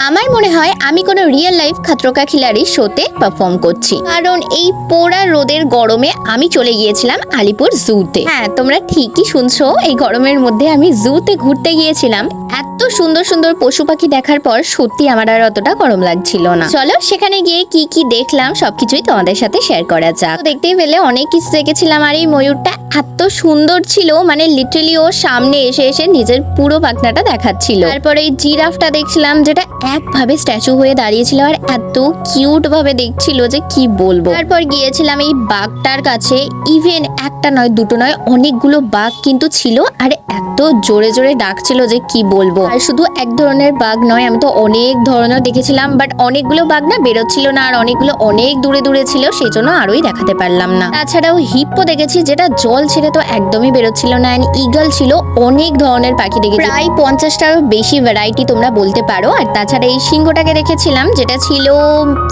আমার মনে হয় আমি কোনো রিয়েল লাইফ খাতরো কা খিলাড়ি শোতে পারফর্ম করছি, কারণ এই পোড়া রোদের গরমে আমি চলে গিয়েছিলাম আলিপুর জুতে। হ্যাঁ, তোমরা ঠিকই শুনছো, এই গরমের মধ্যে আমি জুতে ঘুরতে গিয়েছিলাম। এত সুন্দর সুন্দর পশু পাখি দেখার পর সত্যি আমার আর অতটা গরম লাগছিল না। চলো সেখানে গিয়ে কি কি দেখলাম সবকিছুই তোমাদের সাথে শেয়ার করা যাক। দেখতেই পেলে অনেক কিছু দেখেছিলাম, আর এই ময়ূরটা এত সুন্দর ছিল, মানে লিটারালি ও সামনে এসে এসে নিজের পুরো পাখনাটা দেখাচ্ছিল। তারপরে এই জিরাফটা দেখছিলাম, যেটা একভাবে স্ট্যাচু হয়ে দাঁড়িয়েছিল আর এত কিউট ভাবে দেখছিল যে কি বলবো। তারপর গিয়েছিলাম এই বাঘটার কাছে, ইভেন একটা নয় দুটো নয় অনেকগুলো বাঘ কিন্তু ছিল, আর এত জোরে জোরে ডাকছিল যে কি বলবো। আর শুধু এক ধরনের বাঘ নয়, আমি তো অনেক ধরনের দেখেছিলাম, বাট অনেকগুলো বাঘ না বেরোচ্ছিল না, আর অনেকগুলো অনেক দূরে দূরে ছিল, সেই জন্য আরোই দেখাতে পারলাম না। তাছাড়াও হিপ্পো দেখেছি, যেটা জল ছেড়ে তো একদমই বেরোচ্ছিল না। এন্ড ঈগল ছিল, অনেক ধরনের পাখি দেখেছি, প্রায় 50টারও বেশি ভ্যারাইটি তোমরা বলতে পারো। আর তাছাড়া এই সিংহটাকে দেখেছিলাম, যেটা ছিল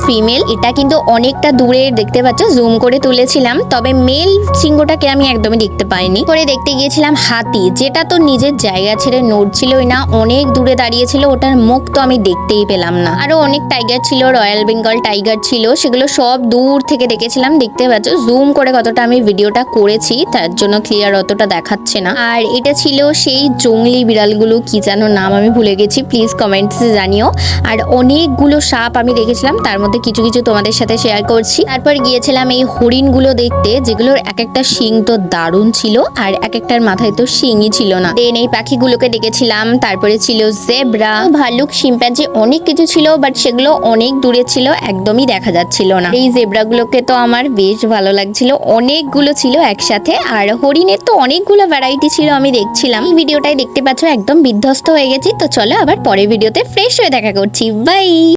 ফিমেল। এটা কিন্তু অনেকটা দূরে দেখতে পাচ্ছ, জুম করে তুলেছিলাম, তবে মেল সিংহটাকে আমি একদমই দেখতে পাইনি। পরে দেখতে গিয়েছিলাম হাতি, যেটা তো নিজের জায়গা ছেড়ে নড়ছিলই না, অনেক দূরে দাঁড়িয়েছিল, ওটার মুখ তো আমি দেখতেই পেলাম না। আরো অনেক টাইগার ছিল, রয়্যাল বেঙ্গল টাইগার ছিল, সেগুলো সব দূর থেকে দেখেছিলাম। দেখতে পাচ্ছ জুম করে কতটা আমি ভিডিওটা করেছি, তার জন্য ক্লিয়ার অতটা দেখাচ্ছে না। আর এটা ছিল সেই জংলি বিড়ালগুলো, কি যেন নাম আমি ভুলে গেছি, প্লিজ কমেন্টসে জানিও। আর অনেকগুলো সাপ আমি দেখেছিলাম, তার মধ্যে কিছু কিছু তোমাদের সাথে শেয়ার করছি। তারপর গিয়েছিলাম এই হরিণগুলো দেখতে, যেগুলোর এক একটা শিং তো দারুণ ছিল, আর এক একটার মাথায় তো শিংই ছিল না। দেন এই পাখিগুলোকে দেখেছিলাম। তারপরে ছিল জেব্রা, ভাল্লুক, শিম্পাঞ্জি, অনেক কিছু ছিল, বাট সেগুলো অনেক দূরে ছিল, একদমই দেখা যাচ্ছিল না। এই জেব্রাগুলোকে তো আমার বেশ ভালো লাগছিল, অনেকগুলো ছিল একসাথে। আর হরিণের তো অনেকগুলো ভ্যারাইটি ছিল, আমি দেখছিলাম। এই ভিডিওটাই দেখতে পাচ্ছ একদম বিধ্বস্ত হয়ে গেছি। তো চলো আবার পরের ভিডিওতে ফ্রেশ হয়ে দেখা করছি। বাই।